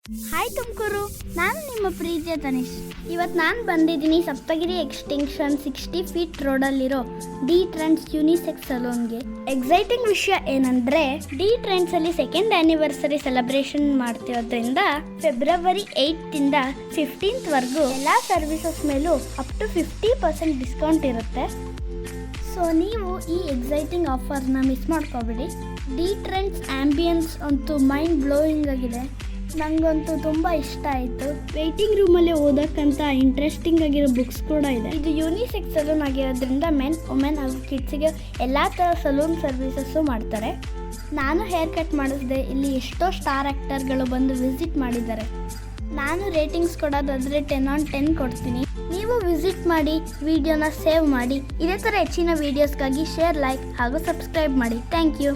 Hi Tumakuru, ನಾನು ನಿಮ್ಮ ಪ್ರೀತಿಯ ತನಿಷ್. ಇವತ್ತು ನಾನು ಬಂದಿದ್ದೀನಿ ಸಪ್ತಗಿರಿ ಎಕ್ಸ್ಟೆನ್ಷನ್ 60 ಫೀಟ್ ರೋಡಲ್ಲಿರೋ ಡಿ ಟ್ರೆಂಡ್ಸ್ ಯೂನಿಸೆಕ್ಸ್ ಸಲೂನ್ಗೆ. ಎಕ್ಸೈಟಿಂಗ್ ವಿಷಯ ಏನಂದರೆ ಡಿ ಟ್ರೆಂಡ್ಸಲ್ಲಿ 2nd ಆ್ಯನಿವರ್ಸರಿ ಸೆಲೆಬ್ರೇಷನ್ ಮಾಡ್ತಿರೋದ್ರಿಂದ ಫೆಬ್ರವರಿ 8ರಿಂದ 15th ಎಲ್ಲ ಸರ್ವಿಸಸ್ ಮೇಲೂ ಅಪ್ ಟು 50% ಡಿಸ್ಕೌಂಟ್ ಇರುತ್ತೆ. ಸೊ ನೀವು ಈ ಎಕ್ಸೈಟಿಂಗ್ ಆಫರ್ನ ಮಿಸ್ ಮಾಡ್ಕೋಬೇಡಿ. ಡಿ ಟ್ರೆಂಡ್ಸ್ ಆ್ಯಂಬಿಯನ್ಸ್ ಅಂತೂ ಮೈಂಡ್ ಬ್ಲೋಯಿಂಗ್ ಆಗಿದೆ. ನನಗಂತೂ ತುಂಬ ಇಷ್ಟ ಆಯಿತು. ವೇಟಿಂಗ್ ರೂಮಲ್ಲಿ ಓದೋಕ್ಕಂತ ಇಂಟ್ರೆಸ್ಟಿಂಗ್ ಆಗಿರೋ ಬುಕ್ಸ್ ಕೂಡ ಇದೆ. ಇದು ಯೂನಿಸೆಕ್ಸ್ ಸಲೂನ್ ಆಗಿರೋದ್ರಿಂದ ಮೆನ್, ವುಮೆನ್ ಹಾಗೂ ಕಿಡ್ಸಿಗೆ ಎಲ್ಲ ಥರ ಸಲೂನ್ ಸರ್ವಿಸಸ್ಸು ಮಾಡ್ತಾರೆ. ನಾನು ಹೇರ್ ಕಟ್ ಮಾಡಿಸಿದೆ. ಇಲ್ಲಿ ಎಷ್ಟೋ ಸ್ಟಾರ್ ಆ್ಯಕ್ಟರ್ಗಳು ಬಂದು ವಿಸಿಟ್ ಮಾಡಿದ್ದಾರೆ. ನಾನು ರೇಟಿಂಗ್ಸ್ ಕೊಡೋದಾದರೆ 10/10 ಕೊಡ್ತೀನಿ. ನೀವು ವಿಸಿಟ್ ಮಾಡಿ, ವಿಡಿಯೋನ ಸೇವ್ ಮಾಡಿ. ಇದೇ ಥರ ಹೆಚ್ಚಿನ ವೀಡಿಯೋಸ್ಗಾಗಿ ಶೇರ್, ಲೈಕ್ ಹಾಗೂ ಸಬ್ಸ್ಕ್ರೈಬ್ ಮಾಡಿ. Thank you.